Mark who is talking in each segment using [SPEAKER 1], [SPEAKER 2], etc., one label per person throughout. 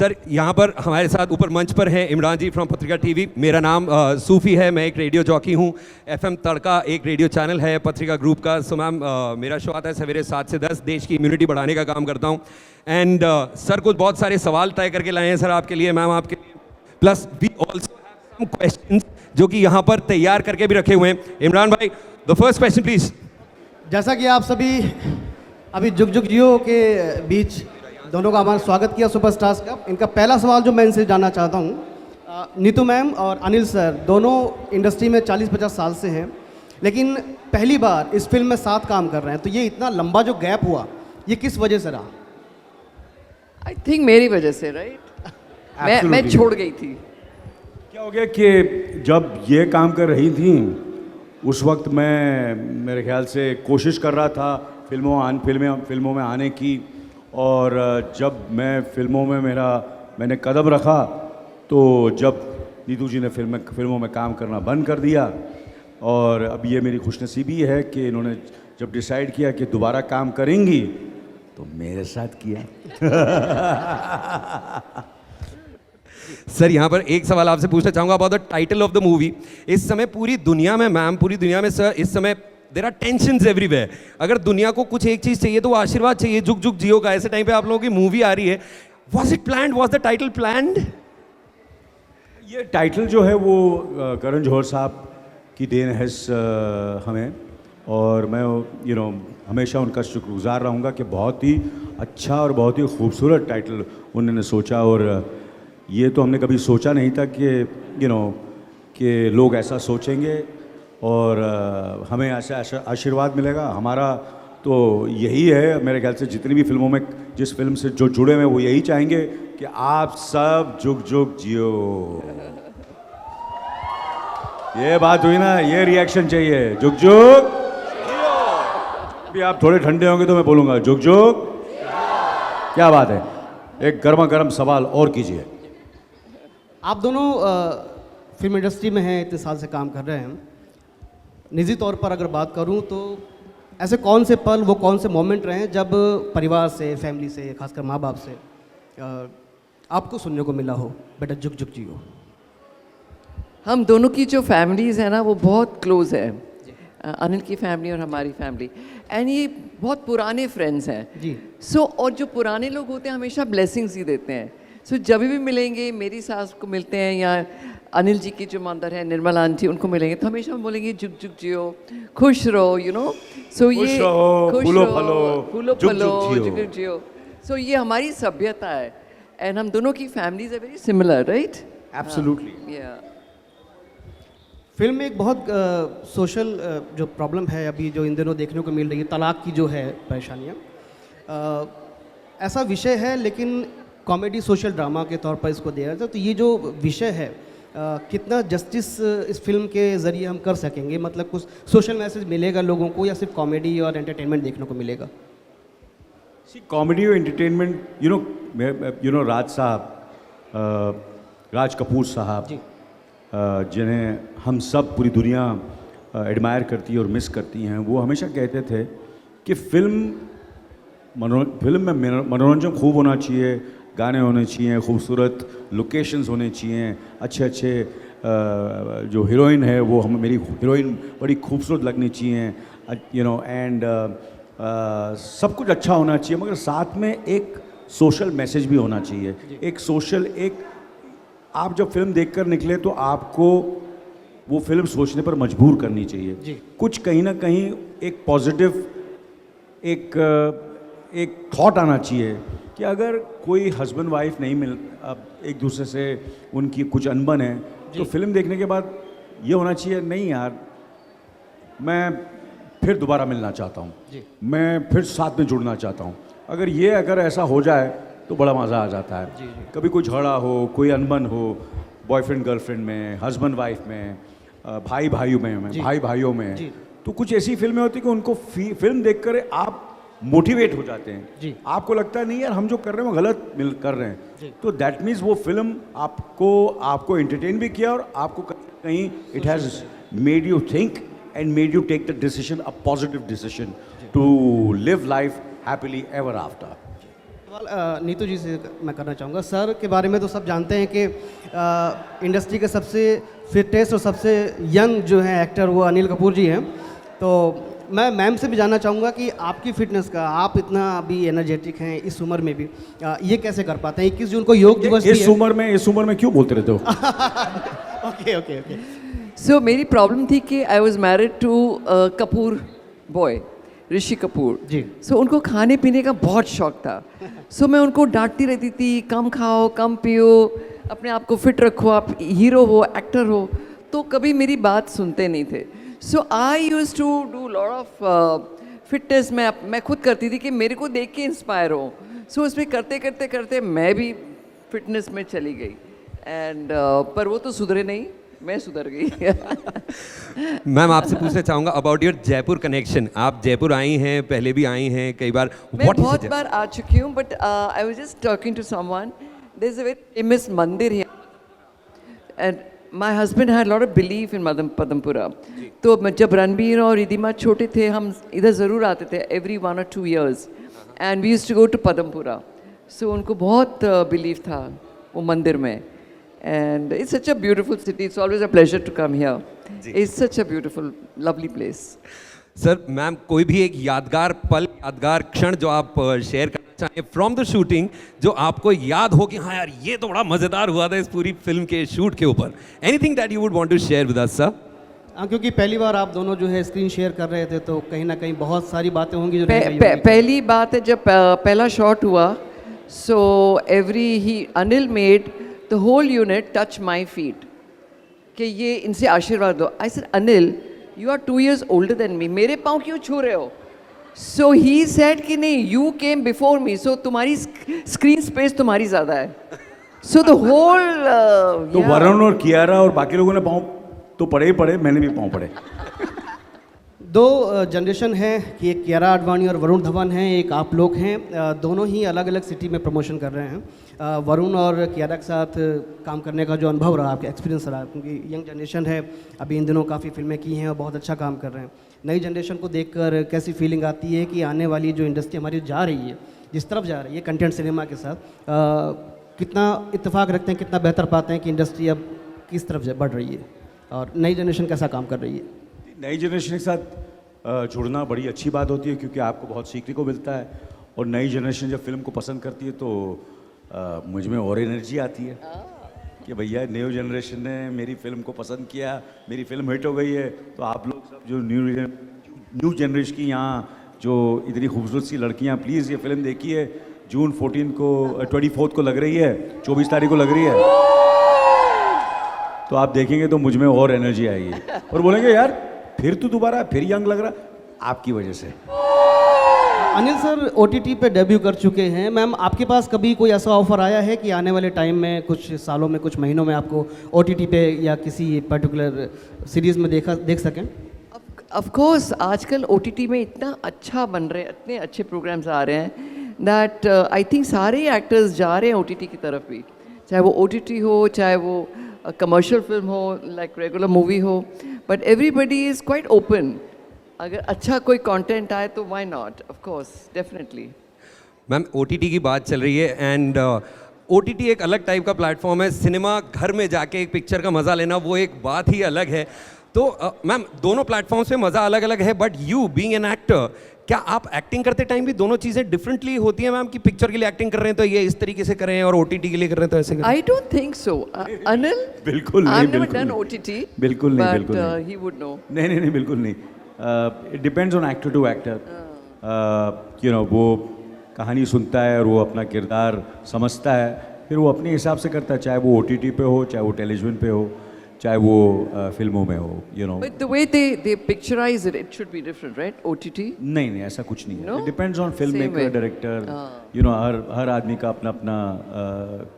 [SPEAKER 1] Sir यहाँ पर हमारे साथ ऊपर मंच पर हैं इमरान जी फ्रॉम पत्रिका टीवी। मेरा नाम सूफ़ी है, मैं एक रेडियो जॉकी हूँ। एफएम तड़का एक रेडियो चैनल है पत्रिका ग्रुप का। सो मैम मेरा शो आता है सवेरे 7 से 10, देश की इम्यूनिटी बढ़ाने का काम करता हूँ। एंड सर कुछ बहुत सारे सवाल तय करके लाए हैं सर आपके लिए, मैम आपके लिए। Plus we also have some questions जो कि यहाँ पर तैयार करके भी रखे हुए हैं। इमरान भाई, द फर्स्ट क्वेश्चन प्लीज।
[SPEAKER 2] जैसा कि आप सभी अभी जुग जुग जियो के बीच दोनों का हमारा स्वागत किया सुपरस्टार्स का। इनका पहला सवाल जो मैं इनसे जानना चाहता हूँ, नीतू मैम और अनिल सर दोनों इंडस्ट्री में 40-50 साल से हैं, लेकिन पहली बार इस फिल्म में साथ काम कर रहे हैं, तो ये इतना लंबा जो गैप हुआ ये किस वजह से रहा?
[SPEAKER 3] आई थिंक मेरी वजह से, राइट? मैं छोड़ गई थी।
[SPEAKER 4] क्या हो गया कि जब ये काम कर रही थी उस वक्त मैं मेरे ख्याल से कोशिश कर रहा था फिल्मों में आने की, और जब मैं मैंने कदम रखा तो जब नीतू जी ने फिल्मों में काम करना बंद कर दिया। और अब ये मेरी खुशनसीबी है कि इन्होंने जब डिसाइड किया कि दोबारा काम करेंगी तो मेरे साथ किया।
[SPEAKER 1] सर यहाँ पर एक सवाल आपसे पूछना चाहूँगा about the title of the movie. इस समय पूरी दुनिया में मैम, पूरी दुनिया में सर इस समय देयर आर टेंशंस एवरीवेयर। अगर दुनिया को कुछ एक चीज़ चाहिए तो वो आशीर्वाद चाहिए, जुग जुग जियो का। ऐसे टाइम पे आप लोगों की मूवी आ रही है, was it planned, was the title planned?
[SPEAKER 4] ये टाइटल जो है वो करण जौहर साहब की देन है हमें, और मैं हमेशा उनका शुक्रगुजार रहूँगा कि बहुत ही अच्छा और बहुत ही खूबसूरत टाइटल उन्होंने सोचा। और ये तो हमने कभी सोचा नहीं था कि लोग ऐसा सोचेंगे और हमें ऐसा आशीर्वाद मिलेगा। हमारा तो यही है, मेरे ख्याल से जितनी भी फिल्मों में जिस फिल्म से जो जुड़े हुए वो यही चाहेंगे कि आप सब जुग जुग जियो। ये बात हुई ना, ये रिएक्शन चाहिए, जुग जुग जियो। अभी आप थोड़े ठंडे होंगे तो मैं बोलूँगा जुग जुग। क्या बात है, एक गर्मा गर्म सवाल और कीजिए।
[SPEAKER 2] आप दोनों फिल्म इंडस्ट्री में हैं, इतने साल से काम कर रहे हैं। निजी तौर पर अगर बात करूं तो ऐसे कौन से पल, वो कौन से मोमेंट रहे हैं जब परिवार से, फैमिली से, खासकर माँ बाप से आपको सुनने को मिला हो बेटा जुग जुग जियो?
[SPEAKER 3] हम दोनों की जो फैमिलीज़ है ना वो बहुत क्लोज है, अनिल की फैमिली और हमारी फैमिली। एंड ये बहुत पुराने फ्रेंड्स हैं
[SPEAKER 2] जी।
[SPEAKER 3] सो और जो पुराने लोग होते हैं हमेशा ब्लेसिंग्स ही देते हैं। सो जब भी मिलेंगे, मेरी सास को मिलते हैं या अनिल जी की जो मदर है निर्मला आंटी, उनको मिलेंगे तो हमेशा हम बोलेंगे जुग जुग जियो, खुश रहो, सो ये
[SPEAKER 4] फूलो फलो,
[SPEAKER 3] जुग जुग जियो। सो ये हमारी सभ्यता है। एंड हम दोनों की families are very similar, right?
[SPEAKER 4] Absolutely.
[SPEAKER 2] Film में एक बहुत सोशल जो प्रॉब्लम है अभी जो इन दिनों देखने को मिल रही है, तलाक की जो है परेशानियाँ, ऐसा विषय है, लेकिन कॉमेडी सोशल ड्रामा के तौर पर इसको दिया जाता है। तो ये जो विषय है कितना जस्टिस इस फिल्म के ज़रिए हम कर सकेंगे? मतलब कुछ सोशल मैसेज मिलेगा लोगों को या सिर्फ कॉमेडी और एंटरटेनमेंट देखने को मिलेगा?
[SPEAKER 4] कॉमेडी और एंटरटेनमेंट, राज कपूर साहब जिन्हें हम सब पूरी दुनिया एडमायर करती है और मिस करती हैं, वो हमेशा कहते थे कि फिल्म में मनोरंजन खूब होना चाहिए, गाने होने चाहिए, खूबसूरत लोकेशंस होने चाहिए, अच्छे जो हीरोइन है वो मेरी हीरोइन बड़ी खूबसूरत लगनी चाहिए, एंड सब कुछ अच्छा होना चाहिए, मगर साथ में एक सोशल मैसेज भी होना चाहिए। आप जब फिल्म देखकर निकले तो आपको वो फिल्म सोचने पर मजबूर करनी चाहिए। कुछ कहीं ना कहीं एक पॉजिटिव एक थॉट आना चाहिए कि अगर कोई हस्बैंड वाइफ नहीं अब एक दूसरे से उनकी कुछ अनबन है तो फिल्म देखने के बाद ये होना चाहिए, नहीं यार मैं फिर दोबारा मिलना चाहता हूँ, मैं फिर साथ में जुड़ना चाहता हूँ। अगर ऐसा हो जाए तो बड़ा मज़ा आ जाता है। कभी कोई झगड़ा हो, कोई अनबन हो, बॉयफ्रेंड गर्लफ्रेंड में, हस्बैंड वाइफ में, भाई भाइयों में, तो कुछ ऐसी फिल्में होती हैं कि उनको फिल्म देखकर आप मोटिवेट हो जाते हैं। आपको लगता है नहीं यार हम जो कर रहे हैं वो गलत कर रहे हैं, तो दैट मीन्स वो फिल्म आपको एंटरटेन भी किया और आपको कहीं it has made you think and made you take the decision, a positive decision to live life happily ever after.
[SPEAKER 2] सवाल नीतू जी से मैं करना चाहूँगा। सर के बारे में तो सब जानते हैं कि इंडस्ट्री के सबसे फिटेस्ट और सबसे यंग जो है एक्टर वो अनिल कपूर जी हैं। तो मैं मैम से भी जानना चाहूँगा कि आपकी फिटनेस का, आप इतना अभी एनर्जेटिक हैं इस उम्र में भी, ये कैसे कर पाते हैं? 21 जून को योग दिवस भी
[SPEAKER 4] इस उम्र में क्यों बोलते रहते हो?
[SPEAKER 2] Okay okay okay.
[SPEAKER 3] सो मेरी प्रॉब्लम थी कि I was married to Kapoor boy, Rishi Kapoor
[SPEAKER 2] ji.
[SPEAKER 3] So उनको खाने पीने का बहुत शौक था। सो मैं उनको डांटती रहती थी, कम खाओ, कम पियो, अपने आप को फिट रखो, आप हीरो हो, एक्टर हो। तो कभी मेरी बात सुनते नहीं थे। So I use to do lot of fitness. मैं खुद करती थी कि मेरे को देख के इंस्पायर हो। सो उसमें करते करते करते मैं भी फिटनेस में चली गई एंड पर वो तो सुधरे नहीं, मैं सुधर गई।
[SPEAKER 1] मैम आपसे पूछना चाहूँगा अबाउट योर जयपुर कनेक्शन। आप जयपुर आई हैं, पहले भी आई हैं कई बार।
[SPEAKER 3] मैं
[SPEAKER 1] What is
[SPEAKER 3] बहुत
[SPEAKER 1] it?
[SPEAKER 3] बार आ चुकी हूँ, but I was just talking to someone, there is a very famous mandir here and my husband had lot of belief in Padampura. तो जब रणबीर और रिधिमा छोटे थे, हम इधर ज़रूर आते थे every 1 or 2 years and we used to go to Padampura. So उनको बहुत बिलीव था वो मंदिर में। And it's such a beautiful city. It's always a pleasure to come here. It's such a beautiful, lovely place.
[SPEAKER 1] Sir ma'am कोई भी एक यादगार पल, यादगार क्षण जो आप शेयर करना चाहें फ्रॉम द शूटिंग, जो आपको याद हो कि हाँ यार ये तो बड़ा मज़ेदार हुआ था इस पूरी फिल्म के शूट के ऊपर। Anything that you would want to share with us sir?
[SPEAKER 2] हाँ, क्योंकि पहली बार आप दोनों जो है स्क्रीन शेयर कर रहे थे, तो कहीं ना कहीं बहुत सारी बातें होंगी जो रह गई होंगी।
[SPEAKER 3] पहली बात है जब पहला शॉट हुआ, so Anil made the whole unit touch my feet कि ये इनसे आशीर्वाद दो। I said Anil, you are 2 years older than me, मेरे पाँव क्यों छू रहे हो? So he said कि नहीं, you came before me, so तुम्हारी स्क्रीन स्पेस तुम्हारी ज़्यादा है। So the whole
[SPEAKER 4] तो वरुण और कियारा और बाकी लोगों ने पाँव तो पड़े ही पड़े, मैंने भी पाँव पड़े।
[SPEAKER 2] दो जनरेशन है कि एक कियारा आडवाणी और वरुण धवन हैं, एक आप लोग हैं। दोनों ही अलग अलग सिटी में प्रमोशन कर रहे हैं। वरुण और कियारा के साथ काम करने का जो अनुभव रहा, आपका एक्सपीरियंस रहा, क्योंकि यंग जनरेशन है, अभी इन दिनों काफ़ी फिल्में की हैं और बहुत अच्छा काम कर रहे हैं। नई जनरेशन को देखकर कैसी फीलिंग आती है कि आने वाली जो इंडस्ट्री हमारी जा रही है, जिस तरफ जा रही है कंटेंट सिनेमा के साथ, कितना इत्तेफाक रखते हैं, कितना बेहतर पाते हैं कि इंडस्ट्री अब किस तरफ बढ़ रही है और नई जनरेशन कैसा काम कर रही है?
[SPEAKER 4] नई जनरेशन के साथ जुड़ना बड़ी अच्छी बात होती है, क्योंकि आपको बहुत सीखने को मिलता है। और नई जनरेशन जब फिल्म को पसंद करती है तो मुझ में और एनर्जी आती है कि भैया न्यू जनरेशन ने मेरी फिल्म को पसंद किया, मेरी फिल्म हिट हो गई है, तो आप लोग सब जो न्यू जनरेशन की यहाँ जो इतनी खूबसूरत सी लड़कियाँ, प्लीज़ ये फिल्म देखिए। जून 14 को 24 को लग रही है, 24 तारीख को लग रही है, तो आप देखेंगे तो मुझ में और एनर्जी आएगी और बोलेंगे यार फिर तो दोबारा फिर यंग लग रहा, आपकी वजह से।
[SPEAKER 2] अनिल सर OTT पे डेब्यू कर चुके हैं। मैम आपके पास कभी कोई ऐसा ऑफर आया है कि आने वाले टाइम में, कुछ सालों में, कुछ महीनों में आपको OTT पे या किसी पर्टिकुलर सीरीज़ में देख सकें?
[SPEAKER 3] ऑफ कोर्स आजकल OTT में इतना अच्छा बन रहे हैं, इतने अच्छे प्रोग्राम्स आ रहे हैं दैट आई थिंक सारे एक्टर्स जा रहे हैं OTT की तरफ भी, चाहे वो OTT हो, चाहे वो कमर्शियल फिल्म हो, लाइक रेगुलर मूवी हो, but everybody is quite open. अगर अच्छा कोई कंटेंट आए तो why not, of course, definitely.
[SPEAKER 1] Ma'am OTT की बात चल रही है एंड OTT एक अलग टाइप का प्लेटफॉर्म है। सिनेमा घर में जाके एक पिक्चर का मज़ा लेना वो एक बात ही अलग है। तो मैम दोनों प्लेटफॉर्म्स पे मज़ा अलग अलग है, but you being an actor, क्या आप एक्टिंग करते टाइम भी दोनों चीज़ें डिफरेंटली होती हैं मैम, कि पिक्चर के लिए एक्टिंग कर रहे हैं तो ये इस तरीके से करें और OTT के लिए कर रहे हैं तो ऐसे करें?
[SPEAKER 3] I don't think so Anil.
[SPEAKER 4] बिल्कुल नहीं,
[SPEAKER 3] आई हैव नेवर
[SPEAKER 4] बिल्कुल
[SPEAKER 3] डन
[SPEAKER 4] नहीं।
[SPEAKER 3] OTT,
[SPEAKER 4] बिल्कुल नहीं,
[SPEAKER 3] but
[SPEAKER 4] बिल्कुल नहीं।
[SPEAKER 3] He would know.
[SPEAKER 4] नहीं, बिल्कुल नहीं। It depends on actor to actor. You know, वो कहानी सुनता है और वो अपना किरदार समझता है, फिर वो अपने हिसाब से करता है, चाहे वो OTT पे हो, चाहे वो टेलीविजन पे हो, चाहे वो फिल्मों में हो, you know.
[SPEAKER 3] But the way they picturize it, it should be different, right? OTT?
[SPEAKER 4] नहीं, ऐसा कुछ नहीं है।
[SPEAKER 3] No?
[SPEAKER 4] It depends on film
[SPEAKER 3] Same
[SPEAKER 4] maker,
[SPEAKER 3] way.
[SPEAKER 4] Director, you know, हर आदमी का अपना अपना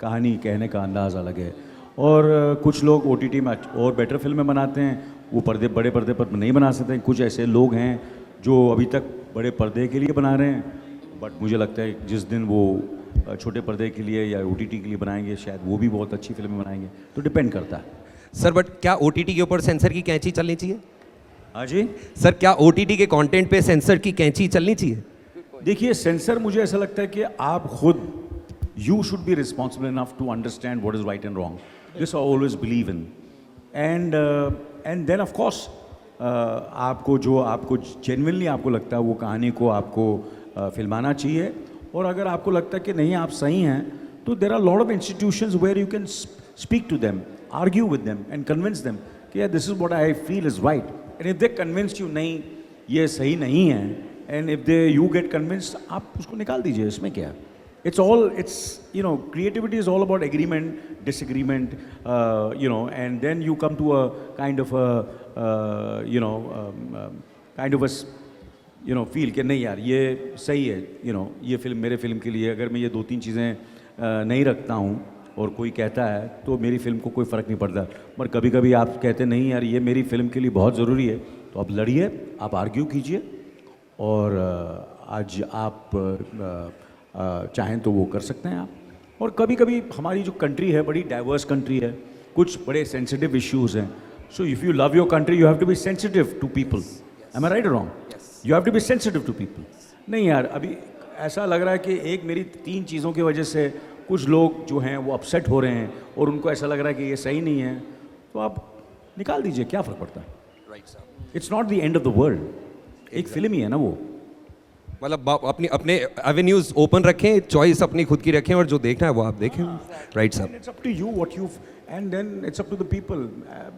[SPEAKER 4] कहानी कहने का अंदाज़ अलग है। और कुछ लोग OTT में और बेटर फिल्में बनाते हैं, वो बड़े पर्दे पर नहीं बना सकते। कुछ ऐसे लोग हैं जो अभी तक बड़े पर्दे के लिए बना रहे हैं, बट मुझे लगता है जिस दिन वो छोटे पर्दे के लिए या OTT के लिए बनाएंगे, शायद वो भी बहुत अच्छी फिल्में बनाएंगे। तो डिपेंड करता है
[SPEAKER 1] सर। बट क्या OTT के ऊपर सेंसर की कैंची चलनी चाहिए?
[SPEAKER 4] हाँ जी
[SPEAKER 1] सर, क्या OTT के कंटेंट पे सेंसर की कैंची चलनी चाहिए?
[SPEAKER 4] देखिए सेंसर मुझे ऐसा लगता है कि आप खुद you should be responsible enough to understand what is right and wrong, this I always believe in, and then of course आपको जो आपको जेन्युइनली आपको लगता है वो कहानी को आपको फिल्माना चाहिए, और अगर आपको लगता है कि नहीं आप सही हैं तो there are lot of institutions where you can speak to them, argue with them and convince them कि यार this is what I feel is right, and if they convince you नहीं ये सही नहीं है, and if they you get convinced आप उसको निकाल दीजिए, इसमें क्या है? It's you know, creativity is all about agreement, disagreement, you know, and then you come to a kind of a, you know, kind of a, you know, feel कि नहीं यार ये सही है, you know, ये फिल्म मेरे film के लिए अगर मैं ये 2-3 चीज़ें नहीं रखता हूँ और कोई कहता है तो मेरी फिल्म को कोई फ़र्क नहीं पड़ता, पर कभी कभी आप कहते नहीं यार ये मेरी फिल्म के लिए बहुत ज़रूरी है, तो आप लड़िए, आप आर्ग्यू कीजिए, और आज आप चाहें तो वो कर सकते हैं आप। और कभी कभी हमारी जो कंट्री है बड़ी डाइवर्स कंट्री है, कुछ बड़े सेंसिटिव इश्यूज हैं, so if you love your country you have to be sensitive to people, am I right और wrong? You have to be sensitive to people. नहीं यार अभी ऐसा लग रहा है कि एक मेरी 3 चीज़ों की वजह से कुछ लोग जो हैं वो अपसेट हो रहे हैं और उनको ऐसा लग रहा है कि ये सही नहीं है, तो आप निकाल दीजिए, क्या फ़र्क पड़ता है? It's not the end of the world, एक फिल्म ही है ना वो।
[SPEAKER 1] मतलब अपनी अपने एवेन्यूज ओपन रखें, चॉइस अपनी खुद की रखें, और जो देखना है वो आप देखें। Right sir,
[SPEAKER 4] it's up to you what you, and then it's up to the people,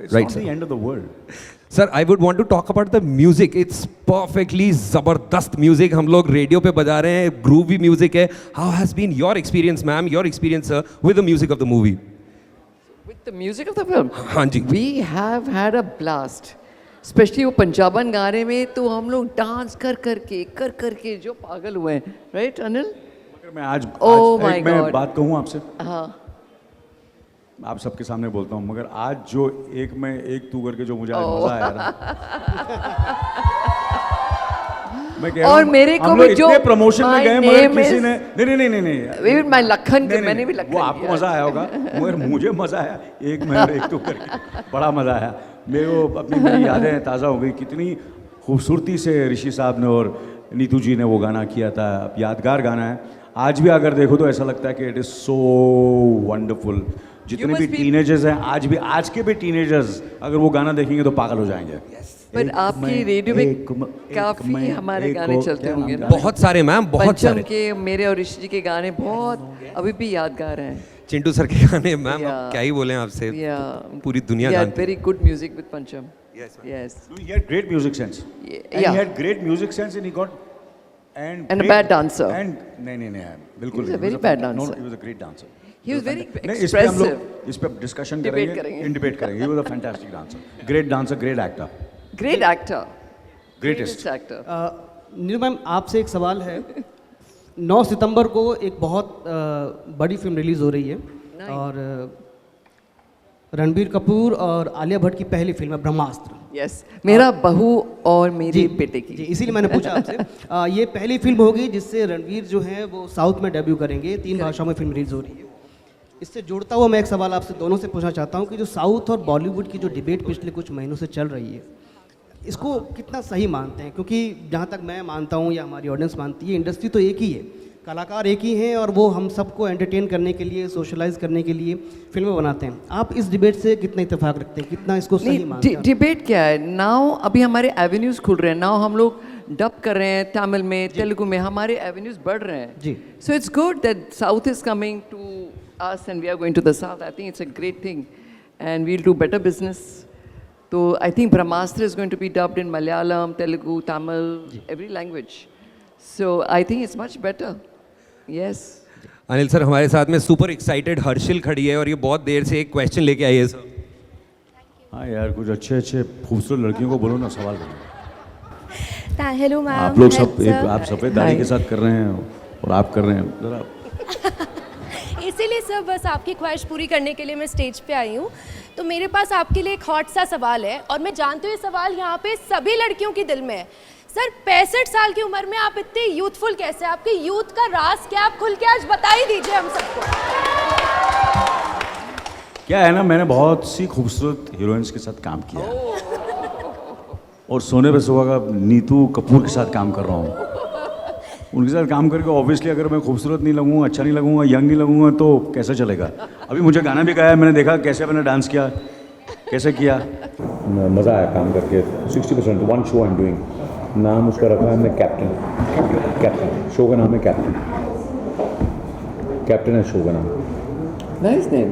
[SPEAKER 4] it's
[SPEAKER 1] Right,
[SPEAKER 4] not the
[SPEAKER 1] sir.
[SPEAKER 4] End of the world.
[SPEAKER 1] Sir I would want to talk about the music, it's perfectly ज़बरदस्त music हम लोग radio पे बजा रहे हैं, groovy music है। How has been your experience ma'am, your experience with the music of the movie?
[SPEAKER 3] With the music of the film,
[SPEAKER 1] हाँ जी।
[SPEAKER 3] we have had a blast. Specially वो पंजाबन गाने में तो हम लोग डांस कर करके जो पागल हुए हैं, राइट अनिल?
[SPEAKER 4] मगर मैं आज
[SPEAKER 3] Oh my
[SPEAKER 4] एक मैं
[SPEAKER 3] God.
[SPEAKER 4] बात कहूँ आपसे,
[SPEAKER 3] हाँ,
[SPEAKER 4] आप सबके सामने बोलता हूँ, मगर आज जो एक तू करके जो मुझे आज मजा आया ना, मैं कह रहा
[SPEAKER 3] और
[SPEAKER 4] हूँ,
[SPEAKER 3] मेरे को
[SPEAKER 4] हम
[SPEAKER 3] भी
[SPEAKER 4] लोग
[SPEAKER 3] जो
[SPEAKER 4] इतने प्रमोशन में
[SPEAKER 3] My
[SPEAKER 4] गए मगर
[SPEAKER 3] name
[SPEAKER 4] किसी
[SPEAKER 3] is-
[SPEAKER 4] ने नहीं
[SPEAKER 3] Even my लखन के,
[SPEAKER 4] नहीं,
[SPEAKER 3] मैंने भी
[SPEAKER 4] नहीं,
[SPEAKER 3] लखन
[SPEAKER 4] वो आपको
[SPEAKER 3] किया।
[SPEAKER 4] मजा आया होगा, मगर मुझे मजा आया एक मैं और एक तू करके, बड़ा मजा आया मेरे को। अपनी मेरी यादें ताज़ा हो गई, कितनी खूबसूरती से ऋषि साहब ने और नीतू जी ने वो गाना किया था, अब यादगार गाना है। आज भी अगर देखो तो ऐसा लगता है कि इट इज़ सो वंडरफुल। जितने
[SPEAKER 3] must
[SPEAKER 4] भी
[SPEAKER 3] be-
[SPEAKER 4] टीनेजर्स हैं आज के भी टीनेजर्स अगर वो गाना देखेंगे तो पागल हो जाएंगे।
[SPEAKER 3] पर
[SPEAKER 4] एक
[SPEAKER 3] आपकी
[SPEAKER 4] मैं,
[SPEAKER 3] रेडियो में
[SPEAKER 4] एक मैं,
[SPEAKER 3] काफी
[SPEAKER 4] एक मैं,
[SPEAKER 3] हमारे
[SPEAKER 4] एक
[SPEAKER 3] गाने
[SPEAKER 4] और,
[SPEAKER 3] चलते
[SPEAKER 4] क्या नाम
[SPEAKER 3] होंगे ना?
[SPEAKER 4] गाने?
[SPEAKER 1] बहुत सारे मैम, बहुत
[SPEAKER 3] पंचम
[SPEAKER 1] सारे।
[SPEAKER 3] के, मेरे और ऋषि जी के गाने बहुत अभी भी यादगार हैं।
[SPEAKER 1] चिंटू सर के गाने मैम,
[SPEAKER 3] Yeah.
[SPEAKER 1] अब क्या ही बोले आपसे,
[SPEAKER 3] Yeah.
[SPEAKER 1] पूरी दुनिया
[SPEAKER 3] Yeah,
[SPEAKER 1] जानती है।
[SPEAKER 3] very good music with Pancham. Yes.
[SPEAKER 4] He had great music sense. And
[SPEAKER 3] Yeah.
[SPEAKER 4] he had great music sense and he got and
[SPEAKER 3] And a
[SPEAKER 4] great-
[SPEAKER 3] bad dancer.
[SPEAKER 4] And नहीं बिल्कुल
[SPEAKER 3] He was a
[SPEAKER 4] नहीं।
[SPEAKER 3] very bad
[SPEAKER 4] No,
[SPEAKER 3] dancer.
[SPEAKER 4] he was a great dancer.
[SPEAKER 3] He was very
[SPEAKER 4] नहीं, इस पे हम
[SPEAKER 3] expressive.
[SPEAKER 4] लोग इस पे डिस्कशन
[SPEAKER 3] Debate
[SPEAKER 4] करेंगे,
[SPEAKER 3] करेंगे।
[SPEAKER 4] डिबेट करेंगे। He was a fantastic dancer, great dancer, great actor,
[SPEAKER 3] Great actor.
[SPEAKER 4] greatest.
[SPEAKER 3] actor.
[SPEAKER 2] Neeru ma'am आपसे एक सवाल है। 9 सितंबर को एक बहुत बड़ी फिल्म रिलीज़ हो रही है, और रणबीर कपूर और आलिया भट्ट की पहली फिल्म है ब्रह्मास्त्र।
[SPEAKER 3] Yes. मेरा बहू और मेरे बेटे
[SPEAKER 2] जी,
[SPEAKER 3] की।
[SPEAKER 2] इसीलिए मैंने पूछा आपसे। ये पहली फिल्म होगी जिससे रणवीर जो है वो साउथ में डेब्यू करेंगे, 3 भाषाओं में फिल्म रिलीज हो रही है। इससे जुड़ता हुआ मैं एक सवाल आपसे दोनों से पूछना चाहता हूँ कि जो साउथ और बॉलीवुड की जो डिबेट पिछले कुछ महीनों से चल रही है, इसको कितना सही मानते हैं? क्योंकि जहाँ तक मैं मानता हूँ या हमारी ऑडियंस मानती है, इंडस्ट्री तो एक ही है, कलाकार एक ही हैं, और वो हम सबको एंटरटेन करने के लिए, सोशलाइज करने के लिए फिल्में बनाते हैं। आप इस डिबेट से कितना इत्तेफाक रखते हैं, कितना इसको सही मानते हैं?
[SPEAKER 3] डिबेट क्या है नाउ? अभी हमारे एवेन्यूज खुल रहे हैं नाउ, हम लोग डब कर रहे हैं तमिल में, तेलुगु में, हमारे एवेन्यूज बढ़ रहे हैं
[SPEAKER 2] जी।
[SPEAKER 3] So it's good that south is coming to us and we are going to the south. I think it's a great thing and we'll do better business. So I think Brahmastra is going to be dubbed in Malayalam, Telugu, Tamil, every language. So I think it's much better. Yes.
[SPEAKER 1] Anil sir हमारे साथ में super excited Harsil खड़ी है, और ये बहुत देर से एक क्वेश्चन लेके आई है सर।
[SPEAKER 4] हाँ यार, कुछ अच्छे खूबसूरत लड़कियों को बोलो ना, सवाल करो।
[SPEAKER 5] Hello ma'am.
[SPEAKER 4] आप लोग सब आप सफ़ेद दाढ़ी के साथ कर रहे हैं और आप कर रहे हैं जरा।
[SPEAKER 5] इसीलिए सर बस आपकी ख्वाहिश पूरी करने के लिए मैं स्टेज पे आई हूँ। तो मेरे पास आपके लिए एक हॉट सा सवाल है, और मैं जानती हूँ ये सवाल यहाँ पे सभी लड़कियों के दिल में है। सर 65 साल की उम्र में आप इतने यूथफुल कैसे? आपके यूथ का राज क्या? आप खुल के आज बता ही दीजिए हम सबको।
[SPEAKER 4] क्या है ना, मैंने बहुत सी खूबसूरत हीरोइंस के साथ काम किया और सोने पे सुहागा नीतू कपूर के साथ काम कर रहा हूँ। उनके साथ काम करके ऑब्वियसली अगर मैं खूबसूरत नहीं लगूंगा, अच्छा नहीं लगूंगा, यंग नहीं लगूंगा तो कैसे चलेगा। अभी मुझे गाना भी गाया, मैंने देखा कैसे मैंने डांस किया, कैसे किया, मज़ा आया काम करके। 60% one show I am doing, नाम उसका रखा है हमने कैप्टन। शो का नाम है कैप्टन है शो का नाम।
[SPEAKER 3] Nice name.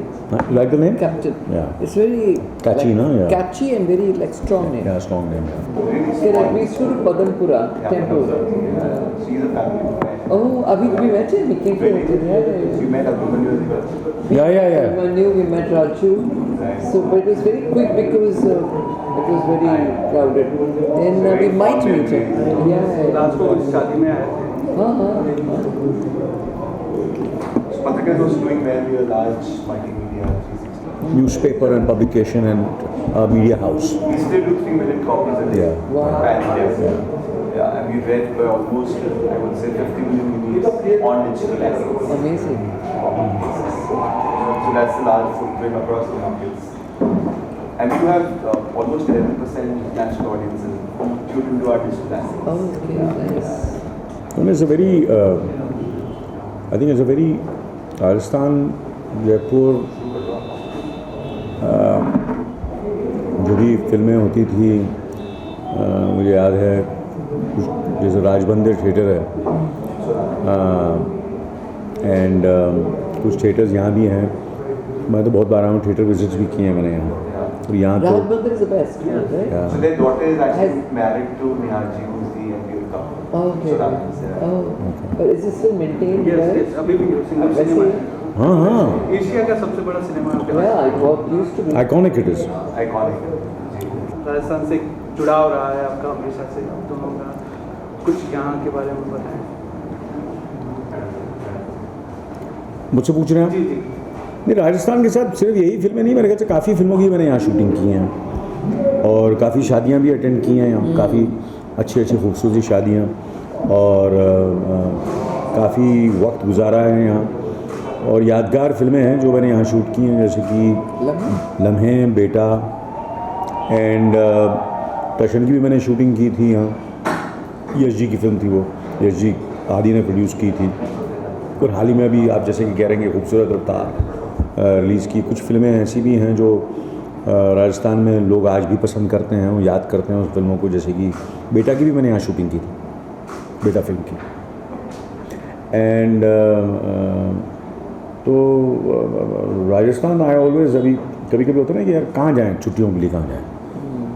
[SPEAKER 4] Like the name?
[SPEAKER 3] Captain.
[SPEAKER 4] Yeah.
[SPEAKER 3] It's very
[SPEAKER 4] Catchy,
[SPEAKER 3] like,
[SPEAKER 4] no? Yeah.
[SPEAKER 3] catchy and very like strong name.
[SPEAKER 4] Yeah, strong name. Yeah.
[SPEAKER 3] Okay, like we used to do Padampura temple.
[SPEAKER 6] She's a family friend.
[SPEAKER 3] Oh, Abhi we met him. He came to
[SPEAKER 6] You met Abhimanyu as well.
[SPEAKER 4] Yeah.
[SPEAKER 3] Abhimanyu, we met Raju. So, but it was very quick because it was very crowded. Then we might meet him. Yeah.
[SPEAKER 6] Last को शादी में आए थे।
[SPEAKER 3] हाँ.
[SPEAKER 6] Patrika was doing well. We were large multimedia 360.
[SPEAKER 4] Newspaper and publication and media house.
[SPEAKER 6] We still do 3 million copies a day.
[SPEAKER 4] Yeah.
[SPEAKER 3] Wow.
[SPEAKER 6] Yeah, and we read by almost, I would say, 50 million units on digital assets.
[SPEAKER 3] Amazing.
[SPEAKER 6] So that's a large footprint across the markets. And we do have almost 11% national audiences tuned into our digital assets.
[SPEAKER 3] Oh, okay, nice.
[SPEAKER 4] And it's a very, I think it's a very Rajasthan Jaipur जो भी फिल्में होती थी मुझे याद है कुछ जैसे राजबंदर थिएटर है एंड कुछ थिएटर्स यहाँ भी हैं। मैं तो बहुत बार आऊँ, थिएटर विजिट्स भी किए हैं मैंने यहाँ। और यहाँ तो
[SPEAKER 3] Rajbandar is the best, right?
[SPEAKER 4] yeah.
[SPEAKER 6] So their daughter is actually married to Niharji, who's the MD of the company.
[SPEAKER 3] Oh, okay.
[SPEAKER 6] So that is,
[SPEAKER 3] Oh, but is it still maintained? Yes.
[SPEAKER 6] अभी भी single
[SPEAKER 3] Let's see.
[SPEAKER 4] हाँ
[SPEAKER 6] Asia का सबसे बड़ा cinema
[SPEAKER 3] Yeah, it was used to be.
[SPEAKER 4] Iconic it is.
[SPEAKER 6] Iconic.
[SPEAKER 7] Rajasthan से जुड़ाव रहा है आपका हमेशा से, आप दोनों का कुछ यहाँ के बारे में बताएं।
[SPEAKER 4] मुझसे पूछ रहे हैं आप?
[SPEAKER 7] जी
[SPEAKER 4] नहीं, राजस्थान के साथ सिर्फ यही फिल्में नहीं, मेरे ख्याल से काफ़ी फिल्मों की मैंने यहाँ शूटिंग की हैं और काफ़ी शादियाँ भी अटेंड की हैं यहाँ, काफ़ी अच्छी खूबसूरत शादियाँ और काफ़ी वक्त गुजारा है यहाँ और यादगार फिल्में हैं जो मैंने यहाँ शूट की हैं, जैसे कि लम्हे, बेटा एंड टशन की भी मैंने शूटिंग की थी यहाँ। यश जी की फिल्म थी वो, यश जी आदि ने प्रोड्यूस की थी। और हाल ही में अभी आप जैसे कि कह रहे हैं कि खूबसूरत रफ्तार रिलीज़ की। कुछ फिल्में ऐसी भी हैं जो राजस्थान में लोग आज भी पसंद करते हैं और याद करते हैं उस फिल्मों को, जैसे कि बेटा की भी मैंने यहाँ शूटिंग की थी, बेटा फिल्म की। एंड तो राजस्थान आई ऑलवेज, अभी कभी कभी होता है ना कि यार कहाँ जाएँ छुट्टियों के लिए, कहाँ जाएँ,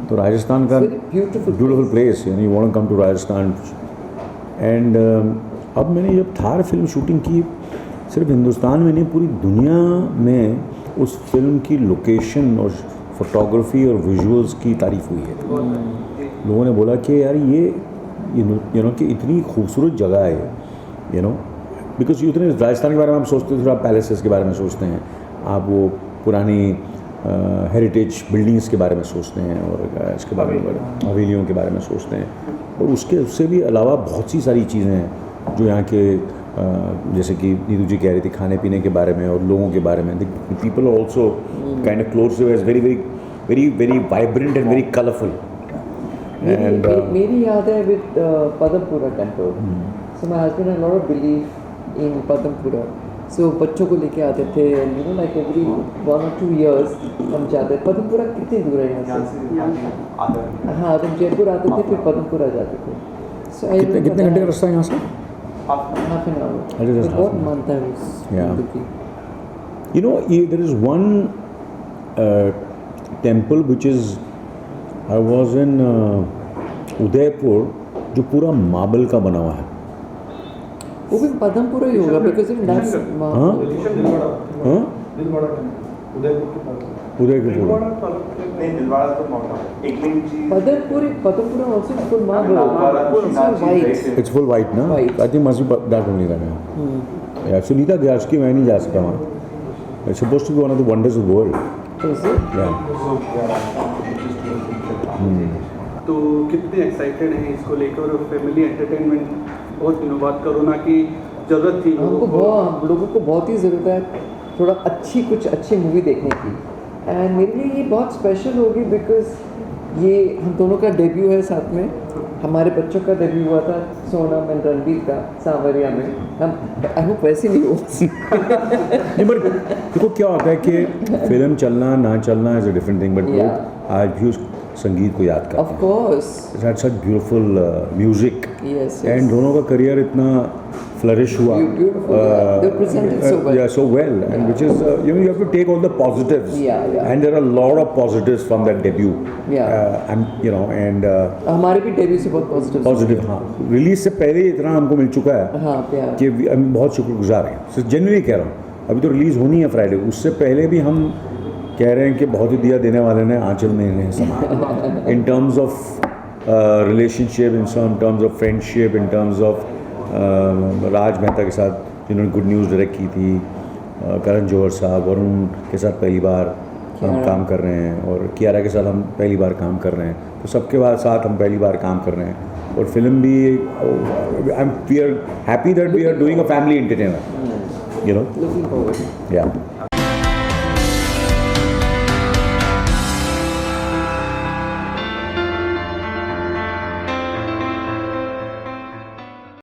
[SPEAKER 4] तो राजस्थान का ब्यूटीफुल प्लेस है, you want to come to Rajasthan. And अब मैंने जब थार फिल्म शूटिंग की, सिर्फ हिंदुस्तान में नहीं पूरी दुनिया में उस फिल्म की लोकेशन और फोटोग्राफी और विजुअल्स की तारीफ़ हुई है। लोगों ने बोला कि यार ये यू नो कि इतनी खूबसूरत जगह है, यू नो, बिकॉज इतने राजस्थान के बारे में आप सोचते हैं, आप पैलेसेस के बारे में सोचते हैं, आप वो पुरानी हेरिटेज बिल्डिंग्स के बारे में सोचते हैं और इसके बारे में हवेलियों के बारे में सोचते हैं, और उससे भी अलावा बहुत सी सारी चीज़ें हैं जो यहाँ के जैसे कि नीतू जी कह रही थी खाने पीने के बारे में और लोगों के बारे में। People also kind of close to as very very very very vibrant and very colourful. And
[SPEAKER 3] मेरी याद है with Padampura temple. So my husband had lot of believe in Padampura, so बच्चों को लेके आते थे, you know like every 1 or 2 years हम जाते। पदमपुरा कितनी दूर है यहाँ से? हाँ, तो जयपुर आते थे फिर पदमपुरा जाते थे। So I
[SPEAKER 4] कितने घंटे का रास्ता है यहाँ से?
[SPEAKER 3] half an hour.
[SPEAKER 4] It is
[SPEAKER 3] तो
[SPEAKER 4] half
[SPEAKER 3] बहुत
[SPEAKER 4] an hour.
[SPEAKER 3] मानता है उस
[SPEAKER 4] Yeah.
[SPEAKER 3] जिंदगी।
[SPEAKER 4] You know, there is one temple which is, I was in Udaipur, जो पूरा मार्बल का बना हुआ है।
[SPEAKER 3] वो भी पदमपुरा ही होगा बिकॉज इवन दैट्स
[SPEAKER 4] हाँ हाँ उदयपुर
[SPEAKER 6] नहीं, दिलवाड़ा तो mount Ekling ji
[SPEAKER 3] Padampura also is full marble.
[SPEAKER 6] Nagwara,
[SPEAKER 3] It's all white.
[SPEAKER 4] It's full white ना?
[SPEAKER 3] White.
[SPEAKER 4] I think must be that only that. या सुनीता गया, उसकी मैं नहीं जा सका वहाँ। It's supposed to be one of the wonders of the world.
[SPEAKER 3] Is it?
[SPEAKER 4] या
[SPEAKER 7] तो कितने एक्साइटेड हैं इसको लेकर, और फैमिली एंटरटेनमेंट बहुत दिनों बाद कोरोना की ज़रूरत थी
[SPEAKER 3] लोगों को बहुत ही ज़रूरत है थोड़ा कुछ अच्छी मूवी देखने की। एंड मेरे लिए ये बहुत स्पेशल होगी बिकॉज ये हम दोनों का डेब्यू है साथ में, हमारे बच्चों का डेब्यू हुआ था सोनम एंड रणबीर का सांवरिया में। हम आई होप वैसे नहीं हो
[SPEAKER 4] नहीं बट देखो क्या होता है कि फिल्म चलना ना चलना is a different thing, but
[SPEAKER 3] Yeah.
[SPEAKER 4] लोग आज भी उस संगीत को याद करते
[SPEAKER 3] ऑफ कोर्स।
[SPEAKER 4] हैं। It such beautiful music
[SPEAKER 3] Yes,
[SPEAKER 4] and
[SPEAKER 3] yes.
[SPEAKER 4] दोनों का करियर इतना फ्लरिश हुआ
[SPEAKER 3] Beautiful, yeah. They presented so well.
[SPEAKER 4] yeah, so well, and which is you know, you have to take all the positives,
[SPEAKER 3] Yeah.
[SPEAKER 4] and there are a lot of positives from that debut.
[SPEAKER 3] Yeah.
[SPEAKER 4] And you know, and
[SPEAKER 3] हमारे भी debut से बहुत
[SPEAKER 4] positive, हाँ, release से पहले ही इतना हमको मिल चुका है
[SPEAKER 3] हाँ प्यार।
[SPEAKER 4] कि हम बहुत शुक्रगुजार हैं। जेन्युइनली कह रहा हूँ, अभी तो रिलीज़ होनी है फ्राइडे, उससे पहले भी हम कह रहे हैं कि बहुत ही दिया देने वाले ने आंचल में इन्हें समा in terms of relationship, in terms of friendship, in terms of Raj Mehta के साथ जिन्होंने गुड न्यूज़ डायरेक्ट की थी, करण जौहर साहब, वरुण के साथ पहली बार हम काम कर रहे हैं, और कियारा के साथ हम पहली बार काम कर रहे हैं, तो सबके बाद साथ हम पहली बार काम कर रहे हैं। और फिल्म भी we are happy that we are doing a family entertainer, you know,
[SPEAKER 3] Looking forward.
[SPEAKER 4] या